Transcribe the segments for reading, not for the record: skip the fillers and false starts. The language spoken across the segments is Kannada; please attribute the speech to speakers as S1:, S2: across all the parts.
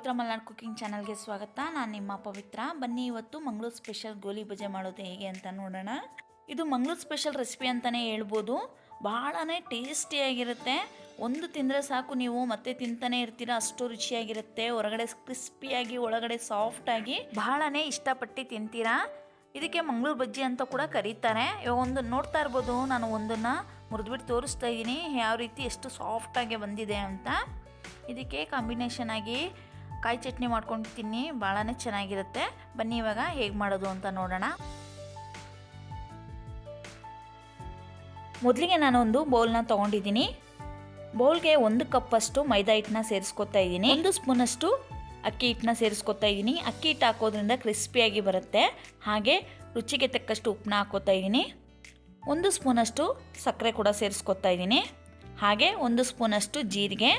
S1: ಪವಿತ್ರ ಮಲ್ನಾಡ್ ಕುಕಿಂಗ್ ಚಾನಲ್ಗೆ ಸ್ವಾಗತ. ನಾನು ನಿಮ್ಮ ಪವಿತ್ರ. ಬನ್ನಿ ಇವತ್ತು ಮಂಗಳೂರು ಸ್ಪೆಷಲ್ ಗೋಲಿ ಬಜೆ ಮಾಡೋದು ಹೇಗೆ ಅಂತ ನೋಡೋಣ. ಇದು ಮಂಗಳೂರು ಸ್ಪೆಷಲ್ ರೆಸಿಪಿ ಅಂತಲೇ ಹೇಳ್ಬೋದು. ಬಹಳನೇ ಟೇಸ್ಟಿಯಾಗಿರುತ್ತೆ. ಒಂದು ತಿಂದರೆ ಸಾಕು, ನೀವು ಮತ್ತೆ ತಿಂತಾನೆ ಇರ್ತೀರ, ಅಷ್ಟು ರುಚಿಯಾಗಿರುತ್ತೆ. ಹೊರಗಡೆ ಕ್ರಿಸ್ಪಿಯಾಗಿ ಒಳಗಡೆ ಸಾಫ್ಟಾಗಿ ಬಹಳನೇ ಇಷ್ಟಪಟ್ಟು ತಿಂತೀರಾ. ಇದಕ್ಕೆ ಮಂಗಳೂರು ಬಜ್ಜಿ ಅಂತ ಕೂಡ ಕರೀತಾರೆ. ಇವಾಗ ಒಂದು ನೋಡ್ತಾ ಇರ್ಬೋದು, ನಾನು ಒಂದನ್ನು ಮುರಿದ್ಬಿಟ್ಟು ತೋರಿಸ್ತಾ ಇದ್ದೀನಿ ಯಾವ ರೀತಿ ಎಷ್ಟು ಸಾಫ್ಟಾಗಿ ಬಂದಿದೆ ಅಂತ. ಇದಕ್ಕೆ ಕಾಂಬಿನೇಷನ್ ಆಗಿ ಕಾಯಿ ಚಟ್ನಿ ಮಾಡ್ಕೊಂಡು ತಿನ್ನಿ, ಭಾಳನೇ ಚೆನ್ನಾಗಿರುತ್ತೆ. ಬನ್ನಿ ಇವಾಗ ಹೇಗೆ ಮಾಡೋದು ಅಂತ ನೋಡೋಣ. ಮೊದಲಿಗೆ ನಾನೊಂದು ಬೌಲ್ನ ತೊಗೊಂಡಿದ್ದೀನಿ. ಬೌಲ್ಗೆ 1 ಕಪ್ಪಷ್ಟು ಮೈದಾ ಹಿಟ್ಟನ್ನ ಸೇರಿಸ್ಕೊತಾ ಇದ್ದೀನಿ. 1 ಸ್ಪೂನಷ್ಟು ಅಕ್ಕಿ ಹಿಟ್ಟನ್ನ ಸೇರಿಸ್ಕೊತಾ ಇದ್ದೀನಿ. ಅಕ್ಕಿ ಹಿಟ್ಟು ಹಾಕೋದ್ರಿಂದ ಕ್ರಿಸ್ಪಿಯಾಗಿ ಬರುತ್ತೆ. ಹಾಗೆ ರುಚಿಗೆ ತಕ್ಕಷ್ಟು ಉಪ್ಪನ್ನ ಹಾಕೋತಾ ಇದ್ದೀನಿ. 1 ಸ್ಪೂನಷ್ಟು ಸಕ್ಕರೆ ಕೂಡ ಸೇರಿಸ್ಕೊತಾ ಇದ್ದೀನಿ. ಹಾಗೆ 1 ಸ್ಪೂನಷ್ಟು ಜೀರಿಗೆ,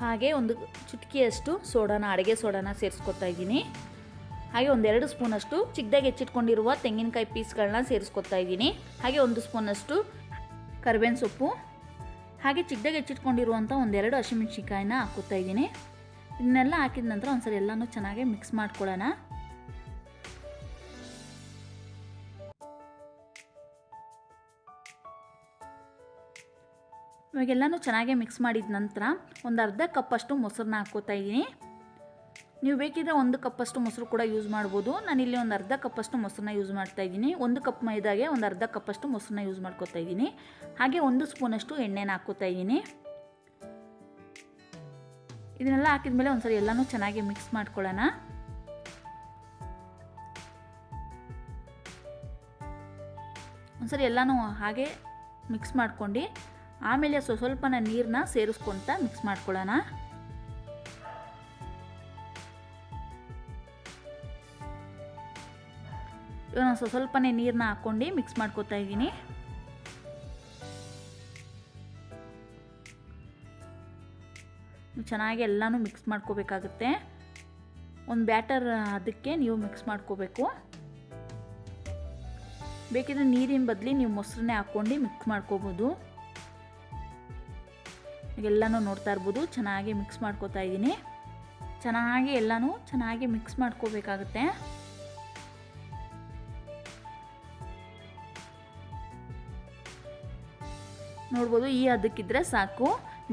S1: ಹಾಗೆ 1 ಚುಟಕಿಯಷ್ಟು ಸೋಡಾನ, ಅಡುಗೆ ಸೋಡಾನ ಸೇರಿಸ್ಕೊತಾ ಇದ್ದೀನಿ. ಹಾಗೆ 1-2 ಸ್ಪೂನಷ್ಟು ಚಿಕ್ಕದಾಗಿ ಹೆಚ್ಚಿಟ್ಕೊಂಡಿರುವ ತೆಂಗಿನಕಾಯಿ ಪೀಸ್ಗಳನ್ನ ಸೇರಿಸ್ಕೊತಾ ಇದ್ದೀನಿ. ಹಾಗೆ 1 ಸ್ಪೂನಷ್ಟು ಕರಿಬೇವಿನ ಸೊಪ್ಪು, ಹಾಗೆ ಚಿಕ್ಕದಾಗಿ ಹೆಚ್ಚಿಟ್ಕೊಂಡಿರುವಂಥ 1-2 ಹಸಿಮೆಣಸಿನ್ಕಾಯಿನ ಹಾಕೋತಾ ಇದ್ದೀನಿ. ಇದನ್ನೆಲ್ಲ ಹಾಕಿದ ನಂತರ ಒಂದ್ಸರಿ ಎಲ್ಲನೂ ಚೆನ್ನಾಗಿ ಮಿಕ್ಸ್ ಮಾಡ್ಕೊಳ್ಳೋಣ. ಇವಾಗೆಲ್ಲನೂ ಚೆನ್ನಾಗಿ ಮಿಕ್ಸ್ ಮಾಡಿದ ನಂತರ ಒಂದು ಅರ್ಧ ಕಪ್ಪಷ್ಟು ಮೊಸರನ್ನ ಹಾಕ್ಕೋತಾ ಇದ್ದೀನಿ. ನೀವು ಬೇಕಿದ್ರೆ 1 ಕಪ್ಪಷ್ಟು ಮೊಸರು ಕೂಡ ಯೂಸ್ ಮಾಡ್ಬೋದು. ನಾನಿಲ್ಲಿ ಒಂದು ಅರ್ಧ ಕಪ್ಪಷ್ಟು ಮೊಸರನ್ನ ಯೂಸ್ ಮಾಡ್ತಾ ಇದ್ದೀನಿ. 1 ಕಪ್ ಮೈದಾಗೆ ಒಂದು ಅರ್ಧ ಕಪ್ಪಷ್ಟು ಮೊಸರನ್ನ ಯೂಸ್ ಮಾಡ್ಕೋತಾ ಇದ್ದೀನಿ. ಹಾಗೆ 1 ಸ್ಪೂನಷ್ಟು ಎಣ್ಣೆನ ಹಾಕ್ಕೋತಾ ಇದ್ದೀನಿ. ಇದನ್ನೆಲ್ಲ ಹಾಕಿದ್ಮೇಲೆ ಒಂದ್ಸರಿ ಎಲ್ಲನೂ ಚೆನ್ನಾಗಿ ಮಿಕ್ಸ್ ಮಾಡ್ಕೊಳ್ಳೋಣ. ಒಂದ್ಸರಿ ಎಲ್ಲನೂ ಹಾಗೆ ಮಿಕ್ಸ್ ಮಾಡ್ಕೊಂಡು ಆಮೇಲೆ ಸ್ವಲ್ಪನ ನೀರನ್ನ ಸೇರಿಸ್ಕೊತ ಮಿಕ್ಸ್ ಮಾಡ್ಕೊಳ್ಳೋಣ. ಇವಾಗ ನಾನು ಸ್ವಲ್ಪನೇ ನೀರನ್ನ ಹಾಕ್ಕೊಂಡು ಮಿಕ್ಸ್ ಮಾಡ್ಕೊತಾ ಇದ್ದೀನಿ. ಚೆನ್ನಾಗಿ ಎಲ್ಲನೂ ಮಿಕ್ಸ್ ಮಾಡ್ಕೋಬೇಕಾಗುತ್ತೆ. ಒಂದು ಬ್ಯಾಟರ್ ಅದಕ್ಕೆ ನೀವು ಮಿಕ್ಸ್ ಮಾಡ್ಕೋಬೇಕು. ಬೇಕಿದ್ರೆ ನೀರಿನ ಬದಲಿ ನೀವು ಮೊಸರನ್ನೇ ಹಾಕ್ಕೊಂಡು ಮಿಕ್ಸ್ ಮಾಡ್ಕೋಬೋದು. ಎಲ್ಲನೂ ನೋಡ್ತಾ ಇರ್ಬೋದು, ಚೆನ್ನಾಗಿ ಮಿಕ್ಸ್ ಮಾಡ್ಕೋತಾ ಇದ್ದೀನಿ. ಚೆನ್ನಾಗಿ ಎಲ್ಲನೂ ಚೆನ್ನಾಗಿ ಮಿಕ್ಸ್ ಮಾಡ್ಕೋಬೇಕಾಗುತ್ತೆ. ನೋಡ್ಬೋದು, ಈ ಹದಕ್ಕಿದ್ರೆ ಸಾಕು.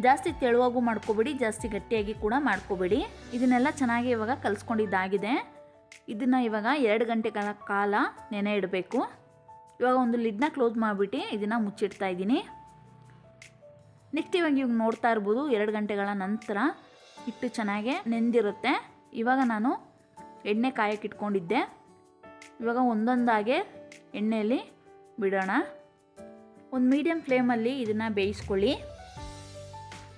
S1: ಜಾಸ್ತಿ ತೆಳುವಾಗೂ ಮಾಡ್ಕೋಬೇಡಿ, ಜಾಸ್ತಿ ಗಟ್ಟಿಯಾಗಿ ಕೂಡ ಮಾಡ್ಕೋಬೇಡಿ. ಇದನ್ನೆಲ್ಲ ಚೆನ್ನಾಗಿ ಇವಾಗ ಕಲಿಸ್ಕೊಂಡಿದ್ದಾಗಿದೆ. ಇದನ್ನು ಇವಾಗ 2 ಗಂಟೆಗಳ ಕಾಲ ನೆನೆ ಇಡಬೇಕು. ಇವಾಗ ಒಂದು ಲಿಡ್ನ ಕ್ಲೋಸ್ ಮಾಡಿಬಿಟ್ಟು ಇದನ್ನು ಮುಚ್ಚಿಡ್ತಾ ಇದ್ದೀನಿ. ನೆಕ್ಸ್ಟ್ ಇವಾಗ ನೋಡ್ತಾ ಇರ್ಬೋದು, 2 ಗಂಟೆಗಳ ನಂತರ ಹಿಟ್ಟು ಚೆನ್ನಾಗಿ ನೆಂದಿರುತ್ತೆ. ಇವಾಗ ನಾನು ಎಣ್ಣೆ ಕಾಯಕ್ಕೆ ಇಟ್ಕೊಂಡಿದ್ದೆ. ಇವಾಗ ಒಂದೊಂದಾಗೆ ಎಣ್ಣೆಯಲ್ಲಿ ಬಿಡೋಣ. ಒಂದು ಮೀಡಿಯಮ್ ಫ್ಲೇಮಲ್ಲಿ ಇದನ್ನು ಬೇಯಿಸ್ಕೊಳ್ಳಿ.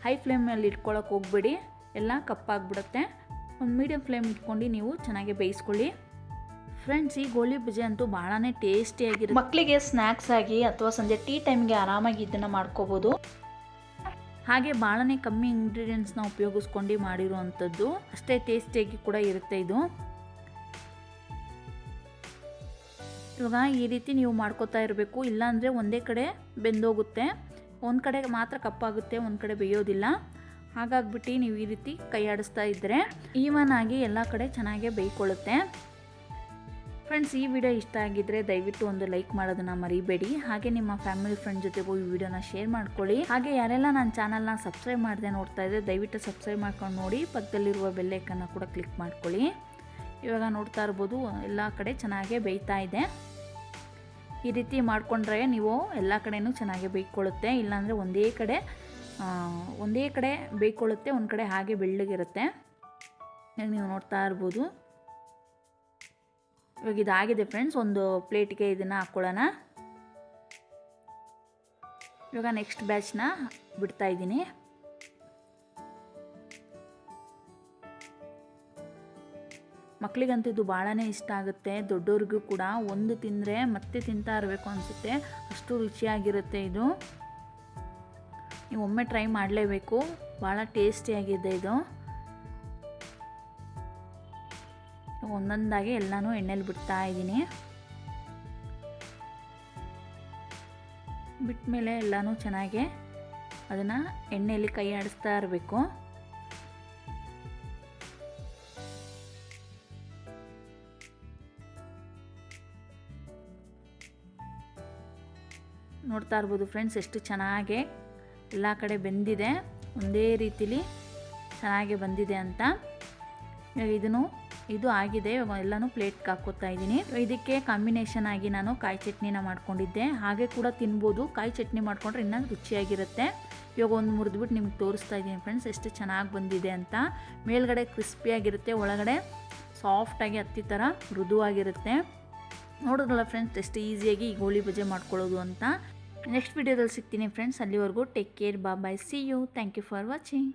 S1: ಹೈ ಫ್ಲೇಮಲ್ಲಿ ಇಟ್ಕೊಳ್ಳೋಕೆ ಹೋಗ್ಬೇಡಿ, ಎಲ್ಲ ಕಪ್ಪಾಗಿಬಿಡುತ್ತೆ. ಒಂದು ಮೀಡಿಯಮ್ ಫ್ಲೇಮ್ ಇಟ್ಕೊಂಡು ನೀವು ಚೆನ್ನಾಗಿ ಬೇಯಿಸ್ಕೊಳ್ಳಿ. ಫ್ರೆಂಡ್ಸ್, ಈ ಗೋಲಿ ಬಜೆ ಅಂತೂ ಭಾಳನೇ ಟೇಸ್ಟಿಯಾಗಿರುತ್ತೆ. ಮಕ್ಕಳಿಗೆ ಸ್ನ್ಯಾಕ್ಸ್ ಆಗಿ ಅಥವಾ ಸಂಜೆ ಟೀ ಟೈಮ್ಗೆ ಆರಾಮಾಗಿ ಇದನ್ನು ಮಾಡ್ಕೋಬೋದು. ಹಾಗೆ ಭಾಳನೇ ಕಮ್ಮಿ ಇಂಗ್ರೀಡಿಯೆಂಟ್ಸ್ನ ಉಪಯೋಗಿಸ್ಕೊಂಡು ಮಾಡಿರುವಂಥದ್ದು, ಅಷ್ಟೇ ಟೇಸ್ಟಿಯಾಗಿ ಕೂಡ ಇರುತ್ತೆ ಇದು. ಇವಾಗ ಈ ರೀತಿ ನೀವು ಮಾಡ್ಕೋತಾ ಇರಬೇಕು, ಇಲ್ಲಾಂದರೆ ಒಂದೇ ಕಡೆ ಬೆಂದೋಗುತ್ತೆ. ಒಂದು ಕಡೆ ಮಾತ್ರ ಕಪ್ಪಾಗುತ್ತೆ, ಒಂದು ಕಡೆ ಬೇಯೋದಿಲ್ಲ. ಹಾಗಾಗ್ಬಿಟ್ಟು ನೀವು ಈ ರೀತಿ ಕೈ ಆಡಿಸ್ತಾ ಇದ್ದರೆ ಈವನ್ ಆಗಿ ಎಲ್ಲ ಕಡೆ ಚೆನ್ನಾಗೇ ಬೇಯ್ಕೊಳ್ಳುತ್ತೆ. ಫ್ರೆಂಡ್ಸ್, ಈ ವಿಡಿಯೋ ಇಷ್ಟ ಆಗಿದ್ದರೆ ದಯವಿಟ್ಟು ಒಂದು ಲೈಕ್ ಮಾಡೋದನ್ನು ಮರಿಬೇಡಿ. ಹಾಗೆ ನಿಮ್ಮ ಫ್ಯಾಮಿಲಿ ಫ್ರೆಂಡ್ ಜೊತೆಗೂ ಈ ವಿಡಿಯೋನ ಶೇರ್ ಮಾಡ್ಕೊಳ್ಳಿ. ಹಾಗೆ ಯಾರೆಲ್ಲ ನನ್ನ ಚಾನಲ್ನ ಸಬ್ಸ್ಕ್ರೈಬ್ ಮಾಡದೆ ನೋಡ್ತಾ ಇದ್ದರೆ ದಯವಿಟ್ಟು ಸಬ್ಸ್ಕ್ರೈಬ್ ಮಾಡ್ಕೊಂಡು ನೋಡಿ. ಪಕ್ಕದಲ್ಲಿರುವ ಬೆಲ್ ಐಕನ್ನ ಕೂಡ ಕ್ಲಿಕ್ ಮಾಡ್ಕೊಳ್ಳಿ. ಇವಾಗ ನೋಡ್ತಾ ಇರ್ಬೋದು, ಎಲ್ಲ ಕಡೆ ಚೆನ್ನಾಗೇ ಬೇಯ್ತಾ ಇದೆ. ಈ ರೀತಿ ಮಾಡಿಕೊಂಡ್ರೆ ನೀವು ಎಲ್ಲ ಕಡೆಯೂ ಚೆನ್ನಾಗಿ ಬೇಯ್ಕೊಳ್ಳುತ್ತೆ. ಇಲ್ಲಾಂದರೆ ಒಂದೇ ಕಡೆ ಬೇಯ್ಕೊಳ್ಳುತ್ತೆ, ಒಂದು ಕಡೆ ಹಾಗೆ ಬೆಳ್ಳಗಿರುತ್ತೆ. ನೀವು ನೋಡ್ತಾ ಇರ್ಬೋದು. ಇವಾಗ ಇದಾಗಿದೆ ಫ್ರೆಂಡ್ಸ್. ಒಂದು ಪ್ಲೇಟ್ಗೆ ಇದನ್ನು ಹಾಕ್ಕೊಳ್ಳೋಣ. ಇವಾಗ ನೆಕ್ಸ್ಟ್ ಬ್ಯಾಚ್ನ ಬಿಡ್ತಾ ಇದ್ದೀನಿ. ಮಕ್ಕಳಿಗಂತೂ ಇದು ಭಾಳನೇ ಇಷ್ಟ ಆಗುತ್ತೆ. ದೊಡ್ಡವ್ರಿಗೂ ಕೂಡ ಒಂದು ತಿಂದರೆ ಮತ್ತೆ ತಿಂತಾ ಇರಬೇಕು ಅನಿಸುತ್ತೆ, ಅಷ್ಟು ರುಚಿಯಾಗಿರುತ್ತೆ ಇದು. ನೀವು ಒಮ್ಮೆ ಟ್ರೈ ಮಾಡಲೇಬೇಕು, ಭಾಳ ಟೇಸ್ಟಿಯಾಗಿದೆ ಇದು. ಒಂದೊಂದಾಗಿ ಎಲ್ಲನೂ ಎಣ್ಣೆಲಿ ಬಿಡ್ತಾ ಇದ್ದೀನಿ. ಬಿಟ್ಟ ಮೇಲೆ ಎಲ್ಲನೂ ಚೆನ್ನಾಗಿ ಅದನ್ನು ಎಣ್ಣೆಯಲ್ಲಿ ಕೈ ಆಡಿಸ್ತಾ ಇರಬೇಕು. ನೋಡ್ತಾ ಇರ್ಬೋದು ಫ್ರೆಂಡ್ಸ್ ಎಷ್ಟು ಚೆನ್ನಾಗಿ ಎಲ್ಲ ಕಡೆ ಬೆಂದಿದೆ, ಒಂದೇ ರೀತಿಲಿ ಚೆನ್ನಾಗಿ ಬಂದಿದೆ ಅಂತ. ಇದು ಆಗಿದೆ. ಇವಾಗ ಎಲ್ಲನೂ ಪ್ಲೇಟ್ಗೆ ಹಾಕೋತಾ ಇದ್ದೀನಿ. ಇದಕ್ಕೆ ಕಾಂಬಿನೇಷನ್ ಆಗಿ ನಾನು ಕಾಯಿ ಚಟ್ನಿನ ಮಾಡ್ಕೊಂಡಿದ್ದೆ, ಹಾಗೆ ಕೂಡ ತಿನ್ಬೋದು. ಕಾಯಿ ಚಟ್ನಿ ಮಾಡ್ಕೊಂಡ್ರೆ ಇನ್ನೂ ರುಚಿಯಾಗಿರುತ್ತೆ. ಇವಾಗ ಒಂದು ಮುರಿದ್ಬಿಟ್ಟು ನಿಮ್ಗೆ ತೋರಿಸ್ತಾ ಇದ್ದೀನಿ ಫ್ರೆಂಡ್ಸ್ ಎಷ್ಟು ಚೆನ್ನಾಗಿ ಬಂದಿದೆ ಅಂತ. ಮೇಲ್ಗಡೆ ಕ್ರಿಸ್ಪಿಯಾಗಿರುತ್ತೆ, ಒಳಗಡೆ ಸಾಫ್ಟಾಗಿ ಹತ್ತಿ ಥರ ಮೃದುವಾಗಿರುತ್ತೆ. ನೋಡಿದ್ರಲ್ಲ ಫ್ರೆಂಡ್ಸ್ ಎಷ್ಟು ಈಸಿಯಾಗಿ ಈ ಗೋಳಿ ಬಜೆ ಮಾಡ್ಕೊಳ್ಳೋದು ಅಂತ. ನೆಕ್ಸ್ಟ್ ವಿಡಿಯೋದಲ್ಲಿ ಸಿಗ್ತೀನಿ ಫ್ರೆಂಡ್ಸ್. ಅಲ್ಲಿವರೆಗೂ take care, bye, see you. Thank you for watching.